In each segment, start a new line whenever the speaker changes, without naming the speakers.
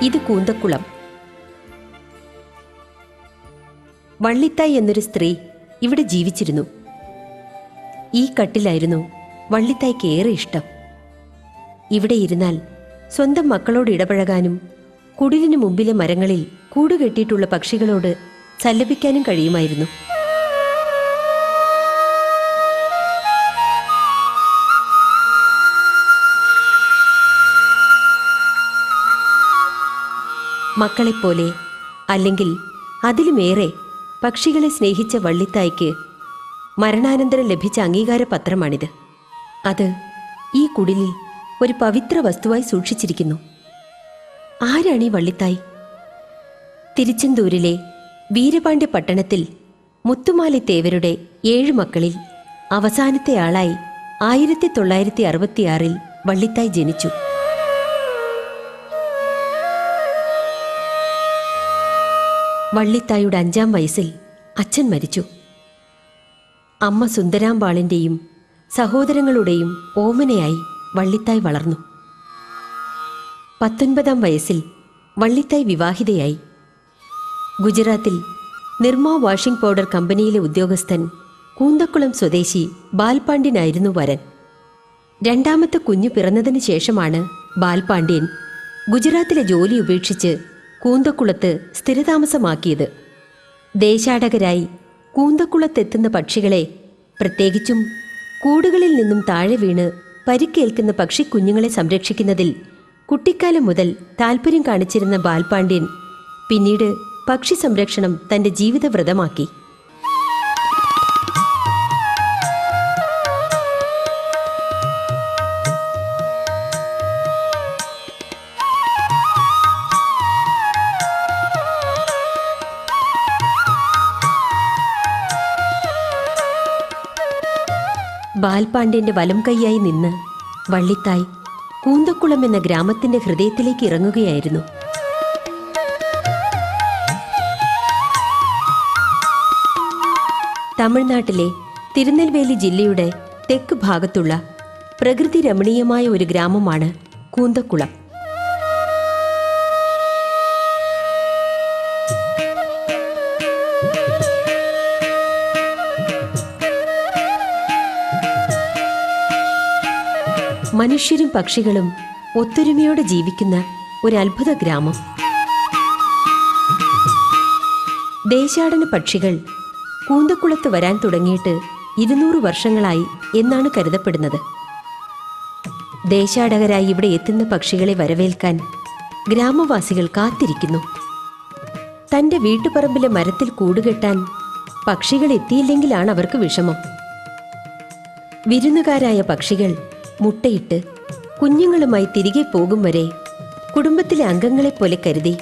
ഇത് കൂന്തക്കുളം. വള്ളിത്തായ് എന്നൊരു സ്ത്രീ ഇവിടെ ജീവിച്ചിരുന്നു. ഈ കട്ടിലായിരുന്നു വള്ളിത്തായ്ക്ക് ഏറെ ഇഷ്ടം. ഇവിടെ ഇരുന്നാൽ സ്വന്തം മക്കളോട് ഇടപഴകാനും കുടിലിനു മുമ്പിലെ മരങ്ങളിൽ കൂടുകെട്ടിയിട്ടുള്ള പക്ഷികളോട് സല്ലപിക്കാനും കഴിയുമായിരുന്നു. മക്കളെപ്പോലെ അല്ലെങ്കിൽ അതിലുമേറെ പക്ഷികളെ സ്നേഹിച്ച വള്ളിത്തായ്ക്ക് മരണാനന്തരം ലഭിച്ച അംഗീകാരപത്രമാണിത്. അത് ഈ കുടിലിൽ ഒരു പവിത്ര വസ്തുവായി സൂക്ഷിച്ചിരിക്കുന്നു. ആരാണ് ഈ വള്ളിത്തായ്? തിരുച്ചെന്തൂരിലെ വീരപാണ്ഡ്യ പട്ടണത്തിൽ മുത്തുമാലി തേവരുടെ 7 മക്കളിൽ അവസാനത്തെ ആളായി 1966 വള്ളിത്തായ് ജനിച്ചു. വള്ളിത്തായുടെ 5-ാം വയസ്സിൽ അച്ഛൻ മരിച്ചു. അമ്മ സുന്ദരാമ്പാളിൻ്റെയും സഹോദരങ്ങളുടെയും ഓമനയായി വള്ളിത്തായ് വളർന്നു. 19-ാം വയസ്സിൽ വള്ളിത്തായ് വിവാഹിതയായി. ഗുജറാത്തിൽ നിർമ്മ വാഷിംഗ് പൗഡർ കമ്പനിയിലെ ഉദ്യോഗസ്ഥൻ കൂന്തക്കുളം സ്വദേശി ബാൽപാണ്ഡ്യനായിരുന്നു വരൻ. 2ാമത്തെ കുഞ്ഞു പിറന്നതിന് ശേഷമാണ് ബാൽപാണ്ഡ്യൻ ഗുജറാത്തിലെ ജോലി ഉപേക്ഷിച്ച് കൂന്തക്കുളത്ത് സ്ഥിരതാമസമാക്കിയത്. ദേശാടകരായി കൂന്തക്കുളത്തെത്തുന്ന പക്ഷികളെ, പ്രത്യേകിച്ചും കൂടുകളിൽ നിന്നും താഴെ വീണ് പരിക്കേൽക്കുന്ന പക്ഷിക്കുഞ്ഞുങ്ങളെ സംരക്ഷിക്കുന്നതിൽ കുട്ടിക്കാലം മുതൽ താൽപ്പര്യം കാണിച്ചിരുന്ന ബാൽപാണ്ഡ്യൻ പിന്നീട് പക്ഷി സംരക്ഷണം തൻ്റെ ജീവിതവ്രതമാക്കി. ബാൽപാണ്ഡ്യന്റെ വലം കൈയായി നിന്ന് വള്ളിത്തായ് കൂന്തക്കുളം എന്ന ഗ്രാമത്തിന്റെ ഹൃദയത്തിലേക്ക് ഇറങ്ങുകയായിരുന്നു. തമിഴ്നാട്ടിലെ തിരുനെൽവേലി ജില്ലയുടെ തെക്ക് ഭാഗത്തുള്ള പ്രകൃതി രമണീയമായ ഒരു ഗ്രാമമാണ് കൂന്തക്കുളം. മനുഷ്യരും പക്ഷികളും ഒത്തൊരുമയോടെ ജീവിക്കുന്ന ഒരു അത്ഭുത ഗ്രാമം. ദേശാടന പക്ഷികൾ കൂന്തക്കുളത്ത് വരാൻ തുടങ്ങിയിട്ട് 200 വർഷങ്ങളായി എന്നാണ് കരുതപ്പെടുന്നത്. ദേശാടകരായി ഇവിടെ എത്തുന്ന പക്ഷികളെ വരവേൽക്കാൻ ഗ്രാമവാസികൾ കാത്തിരിക്കുന്നു. തൻ്റെ വീട്ടുപറമ്പിലെ മരത്തിൽ കൂടുകെട്ടാൻ പക്ഷികൾ എത്തിയില്ലെങ്കിലാണ് അവർക്ക് വിഷമം. വിരുന്നുകാരായ പക്ഷികൾ മുട്ടയിട്ട് കുഞ്ഞുങ്ങളുമായി തിരികെ പോകും വരെ കുടുംബത്തിലെ അംഗങ്ങളെപ്പോലെ കരുതി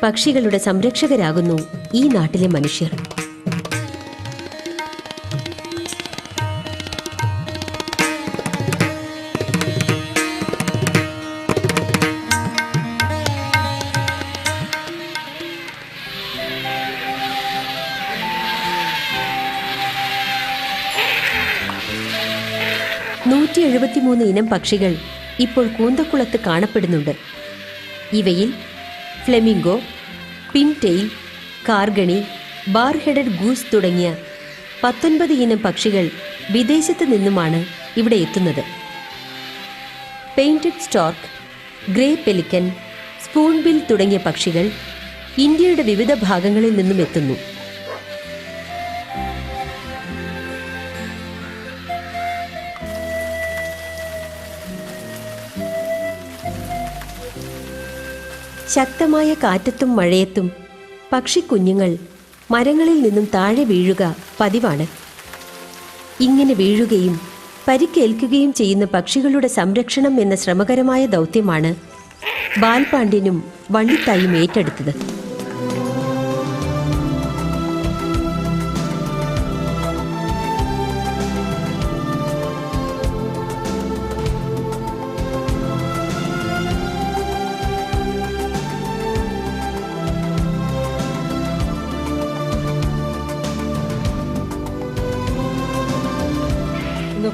പക്ഷികളുടെ സംരക്ഷകരാകുന്നു ഈ നാട്ടിലെ മനുഷ്യർ. ഇനം പക്ഷികൾ ഇപ്പോൾ കൂന്തക്കുളത്ത് കാണപ്പെടുന്നുണ്ട്. ഇവയിൽ ഫ്ലെമിംഗോ, പിൻടെയിൽ, കാർഗണി, ബാർ ഹെഡഡ് ഗൂസ് തുടങ്ങിയ 19 ഇനം പക്ഷികൾ വിദേശത്ത് നിന്നുമാണ് ഇവിടെ എത്തുന്നത്. പെയിന്റഡ് സ്റ്റോർക്ക്, ഗ്രേ പെലിക്കൻ, സ്പൂൺബിൽ തുടങ്ങിയ പക്ഷികൾ ഇന്ത്യയുടെ വിവിധ ഭാഗങ്ങളിൽ നിന്നും എത്തുന്നു. ശക്തമായ കാറ്റത്തും മഴയത്തും പക്ഷിക്കുഞ്ഞുങ്ങൾ മരങ്ങളിൽ നിന്നും താഴെ വീഴുക പതിവാണ്. ഇങ്ങനെ വീഴുകയും പരിക്കേൽക്കുകയും ചെയ്യുന്ന പക്ഷികളുടെ സംരക്ഷണം എന്ന ശ്രമകരമായ ദൗത്യമാണ് ബാൽപാണ്ഡ്യനും വള്ളിത്തായും ഏറ്റെടുത്തത്.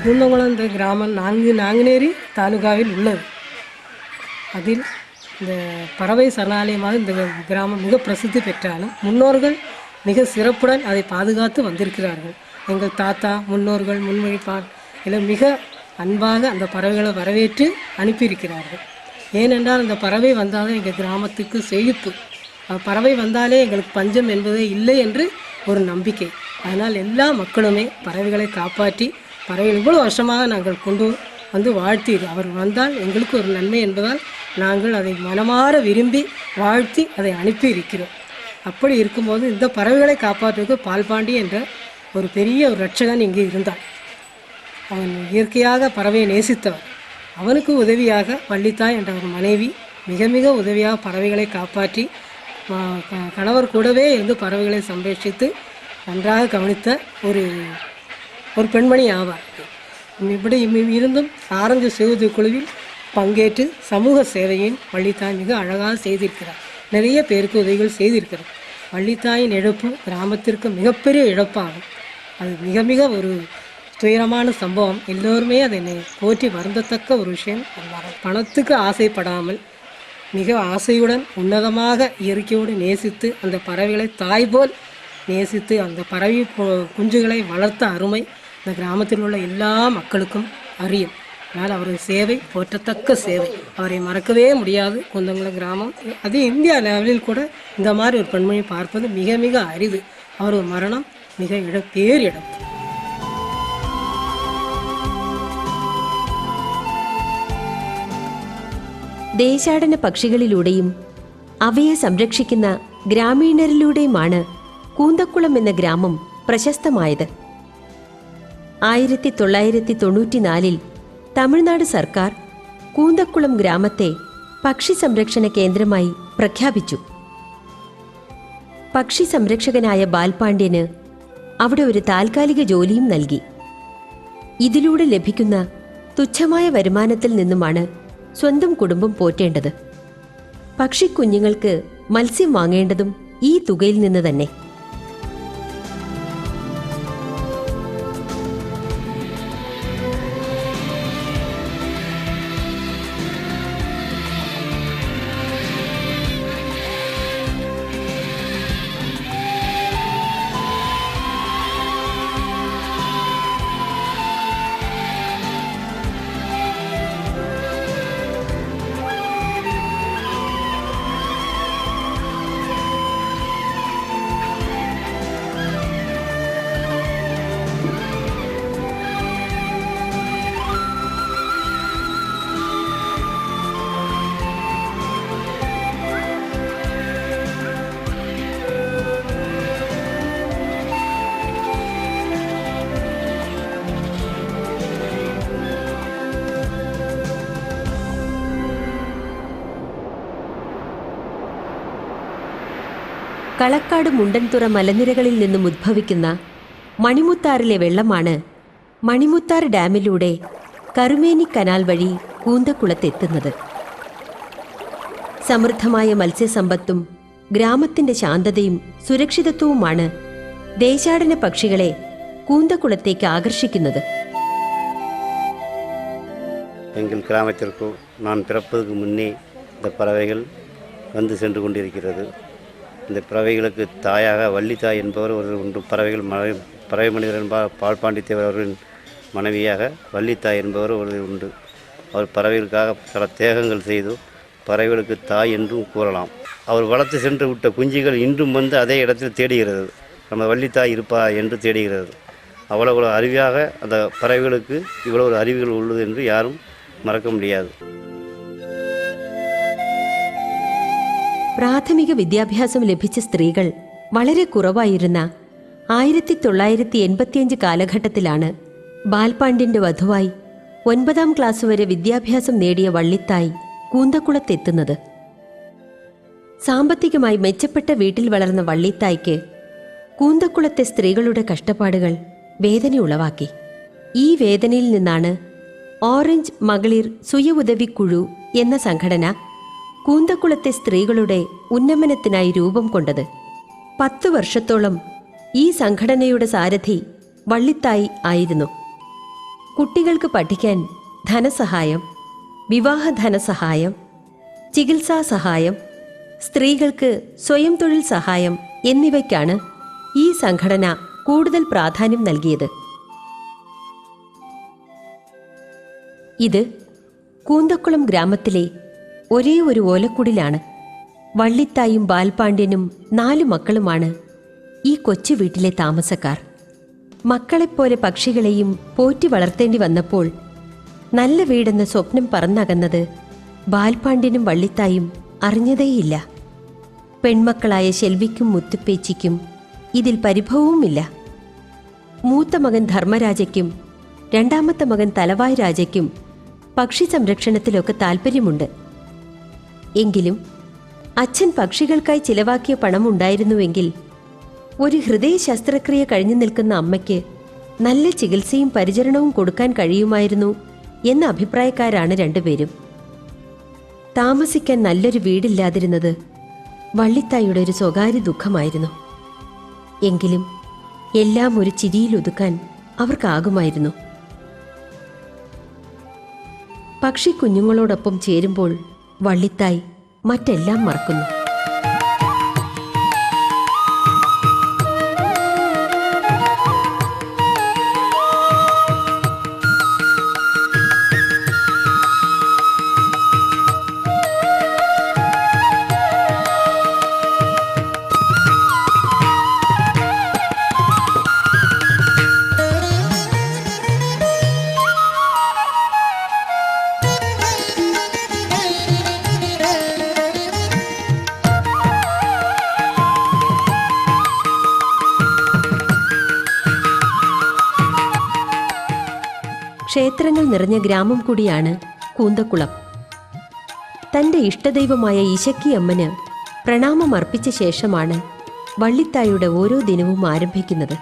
കൂന്തക്കുളം എന്ന ഗ്രാമം നാങ്ങിനേരി താലൂക്കാവിൽ ഉള്ളത്. അതിൽ இந்த பறவை சரணாலயமாக இந்த கிராமம் மிக பிரசித்தி பெற்றாலும் முன்னோர்கள் மிக சிறப்புடன் அதை பாதுகாத்து வந்திருக்கிறார்கள். எங்கள் தாத்தா முன்னோர்கள் முன்வைப்பார் எல்லாம் மிக அன்பாக அந்த பறவைகளை வரவேற்று அனுப்பியிருக்கிறார்கள். ஏனென்றால் அந்த பறவை வந்தாலே எங்கள் கிராமத்துக்கு செழிப்பு, பறவை வந்தாலே எங்களுக்கு பஞ்சம் என்பதே இல்லை என்று ஒரு நம்பிக்கை. அதனால் எல்லா மக்களுமே பறவைகளை காப்பாற்றி பறவைகள் இவ்வளோ வருஷமாக நாங்கள் கொண்டு வந்து வாழ்த்தி அவர் வந்தால் எங்களுக்கு ஒரு நன்மை என்பதால் நாங்கள் அதை மனமாற விரும்பி வாழ்த்தி அதை அனுப்பி இருக்கிறோம். அப்படி இருக்கும்போது இந்த பறவைகளை காப்பாற்றுவதற்கு பால்பாண்டி என்ற ஒரு பெரிய ஒரு ரட்சகன் இங்கே இருந்தான். அவன் இயற்கையாக பறவையை நேசித்தவன். அவனுக்கு உதவியாக வள்ளித்தாய் என்ற ஒரு மனைவி மிக மிக உதவியாக பறவைகளை காப்பாற்றி கணவர் கூடவே இருந்து பறவைகளை சம்ரட்சித்து நன்றாக கவனித்த ஒரு பெண்மணி ஆவார். இப்படி இருந்தும் ஆரஞ்சு சிவதி குழுவில் பங்கேற்று சமூக சேவையின் வள்ளித்தாய் மிக அழகாக செய்திருக்கிறார். நிறைய பேருக்கு உதவிகள் செய்திருக்கிறார். வள்ளித்தாயின் இழப்பு கிராமத்திற்கு மிகப்பெரிய இழப்பாகும். அது மிக மிக ஒரு துயரமான சம்பவம். எல்லோருமே அதை போற்றி வருந்தத்தக்க ஒரு விஷயம். பணத்துக்கு ஆசைப்படாமல் மிக ஆசையுடன் உன்னதமாக இயற்கையோடு நேசித்து அந்த பறவைகளை தாய் போல் நேசித்து அந்த பறவை குஞ்சுகளை வளர்த்த அருமை இந்த கிராமத்தில் உள்ள எல்லா மக்களுக்கும் அறியும். அதனால் அவரது சேவை போற்றத்தக்க சேவை, அவரை மறக்கவே முடியாது. குந்தங்குளம் கிராமம் அது இந்தியா லெவலில் கூட இந்த மாதிரி ஒரு பெண்மணி பார்ப்பது மிக மிக அரிது. அவரது மரணம் மிக பேர் இழப்பு.
ദേശാടന പക്ഷികളിലൂടെയും അവയെ സംരക്ഷിക്കുന്ന ഗ്രാമീണരിലൂടെയുമാണ് കൂന്തക്കുളം എന്ന ഗ്രാമം പ്രശസ്തമായത്. 1994 തമിഴ്നാട് സർക്കാർ കൂന്തക്കുളം ഗ്രാമത്തെ പക്ഷി സംരക്ഷണ കേന്ദ്രമായി പ്രഖ്യാപിച്ചു. പക്ഷി സംരക്ഷകനായ ബാൽപാണ്ഡ്യന് അവിടെ ഒരു താൽക്കാലിക ജോലിയും നൽകി. ഇതിലൂടെ ലഭിക്കുന്ന തുച്ഛമായ വരുമാനത്തിൽ നിന്നുമാണ് സ്വന്തം കുടുംബം പോറ്റേണ്ടത്. പക്ഷിക്കുഞ്ഞുങ്ങൾക്ക് മത്സ്യം വാങ്ങേണ്ടതും ഈ തുകയിൽ നിന്ന് തന്നെ. കളക്കാട് മുണ്ടൻതുറ മലനിരകളിൽ നിന്നും ഉദ്ഭവിക്കുന്ന മണിമുത്താറിലെ വെള്ളമാണ് മണിമുത്താർ ഡാമിലൂടെ കറുമേനി കനാൽ വഴി കൂന്തക്കുളത്തെത്തുന്നത്. സമൃദ്ധമായ മത്സ്യസമ്പത്തും ഗ്രാമത്തിൻ്റെ ശാന്തതയും സുരക്ഷിതത്വവുമാണ് ദേശാടന പക്ഷികളെ കൂന്തക്കുളത്തേക്ക് ആകർഷിക്കുന്നത്.
எங்கள் கிராமத்திற்கு நான் பிறப்பதற்கு முன்னே இந்த பறவைகள் வந்து சென்று கொண்டிருக்கிறது. இந்த பறவைகளுக்கு தாயாக வள்ளித்தாய் என்பவர் ஒரு உண்டு. பறவை மனிதர் என்பார் பால்பாண்டி தேவர் அவர்களின் மனைவியாக வள்ளித்தாய் என்பவர் ஒரு உண்டு. அவர் பறவைகளுக்காக பல தியாகங்கள் செய்து பறவைகளுக்கு தாய் என்றும் கூறலாம். அவர் வளர்த்து சென்று விட்ட குஞ்சுகள் இன்றும் வந்து அதே இடத்தில் தேடுகிறது. நம்ம வள்ளித்தாய் இருப்பா என்று தேடுகிறது. அவ்வளவு அறிவாக அந்த பறவைகளுக்கு இவ்வளோ ஒரு அறிவுகள் உள்ளது என்று யாரும் மறக்க முடியாது.
പ്രാഥമിക വിദ്യാഭ്യാസം ലഭിച്ച സ്ത്രീകൾ വളരെ കുറവായിരുന്ന 1985 കാലഘട്ടത്തിലാണ് ബാൽപാണ്ഡ്യന്റെ വധുവായി 9ാം ക്ലാസ് വരെ വിദ്യാഭ്യാസം നേടിയ വള്ളിത്തായി കൂന്തക്കുളത്തെത്തുന്നത്. സാമ്പത്തികമായി മെച്ചപ്പെട്ട വീട്ടിൽ വളർന്ന വള്ളിത്തായ്ക്ക് കൂന്തക്കുളത്തെ സ്ത്രീകളുടെ കഷ്ടപ്പാടുകൾ വേദന ഉളവാക്കി. ഈ വേദനയിൽ നിന്നാണ് ഓറഞ്ച് മകളിർ സുയ ഉദവിക്കുഴു എന്ന സംഘടന കൂന്തക്കുളത്തെ സ്ത്രീകളുടെ ഉന്നമനത്തിനായി രൂപം കൊണ്ടത്. 10 വർഷത്തോളം ഈ സംഘടനയുടെ സാരഥി വള്ളിത്തായി ആയിരുന്നു. കുട്ടികൾക്ക് പഠിക്കാൻ ധനസഹായം, വിവാഹ ധനസഹായം, ചികിത്സാ സഹായം, സ്ത്രീകൾക്ക് സ്വയം തൊഴിൽ സഹായം എന്നിവയ്ക്കാണ് ഈ സംഘടന കൂടുതൽ പ്രാധാന്യം നൽകിയത്. ഇത് കൂന്തക്കുളം ഗ്രാമത്തിലെ ഒരേ ഒരു ഓലക്കുടിലാണ്. വള്ളിത്തായും ബാൽപാണ്ഡ്യനും 4 മക്കളുമാണ് ഈ കൊച്ചു വീട്ടിലെ താമസക്കാർ. മക്കളെപ്പോലെ പക്ഷികളെയും പോറ്റി വളർത്തേണ്ടി വന്നപ്പോൾ നല്ല വീടെന്ന സ്വപ്നം പറന്നകന്നത് ബാൽപാണ്ഡ്യനും വള്ളിത്തായും അറിഞ്ഞതേയില്ല. പെൺമക്കളായ ശെൽവിക്കും മുത്തുപ്പേച്ചിക്കും ഇതിൽ പരിഭവവുമില്ല. മൂത്ത മകൻ ധർമ്മരാജയ്ക്കും രണ്ടാമത്തെ മകൻ തലവായ് രാജയ്ക്കും പക്ഷി സംരക്ഷണത്തിലൊക്കെ താൽപ്പര്യമുണ്ട്. എങ്കിലും അച്ഛൻ പക്ഷികൾക്കായി ചിലവാക്കിയ പണമുണ്ടായിരുന്നുവെങ്കിൽ ഒരു ഹൃദയ ശസ്ത്രക്രിയ കഴിഞ്ഞു നിൽക്കുന്ന അമ്മയ്ക്ക് നല്ല ചികിത്സയും പരിചരണവും കൊടുക്കാൻ കഴിയുമായിരുന്നു എന്ന അഭിപ്രായക്കാരാണ് രണ്ടുപേരും. താമസിക്കാൻ നല്ലൊരു വീടില്ലാതിരുന്നത് വള്ളിത്തായുടെ ഒരു സ്വകാര്യ ദുഃഖമായിരുന്നു. എങ്കിലും എല്ലാം ഒരു ചിരിയിലൊതുക്കാൻ അവർക്കാകുമായിരുന്നു. പക്ഷി കുഞ്ഞുങ്ങളോടൊപ്പം ചേരുമ്പോൾ വള്ളിത്തായ് മറ്റെല്ലാം മറക്കുന്നു. ക്ഷേത്രങ്ങൾ നിറഞ്ഞ ഗ്രാമം കൂടിയാണ് കൂന്തക്കുളം. തൻ്റെ ഇഷ്ടദൈവമായ ഇശക്കിയമ്മന് പ്രണാമം അർപ്പിച്ച ശേഷമാണ് വള്ളിത്തായുടെ ഓരോ ദിനവും ആരംഭിക്കുന്നത്.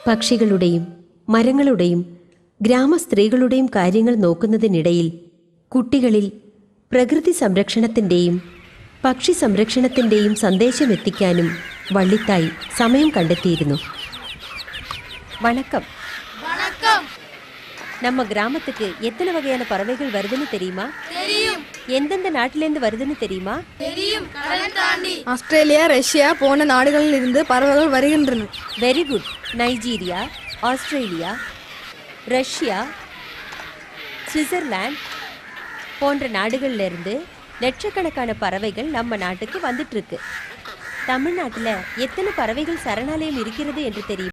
പക്ഷികളുടെയും മരങ്ങളുടെയും ഗ്രാമസ്ത്രീകളുടെയും കാര്യങ്ങൾ നോക്കുന്നതിനിടയിൽ കുട്ടികളിൽ പ്രകൃതി സംരക്ഷണത്തിൻ്റെയും പക്ഷി സംരക്ഷണത്തിൻ്റെയും സന്ദേശമെത്തിക്കാനും വള്ളിത്തായ് സമയം കണ്ടെത്തിയിരുന്നു. വണക്കം. நம்ம கிராமத்துக்கு எத்தனை வகையான பறவைகள் வருதுன்னு தெரியுமா?
தெரியும்.
எந்தெந்த நாட்டிலேருந்து வருதுன்னு தெரியுமா?
தெரியும். கடல் தாண்டி
ஆஸ்திரேலியா, ரஷ்யா போன்ற நாடுகளில் இருந்து பறவைகள் வருகின்றன.
Very good. Nigeria, Australia, Russia, Switzerland போன்ற நாடுகள்லேருந்து லட்சக்கணக்கான பறவைகள் நம்ம நாட்டுக்கு வந்துட்டு இருக்கு. தமிழ்நாட்டில் எத்தனை பறவைகள் சரணாலயம் இருக்கிறது என்று தெரியும்?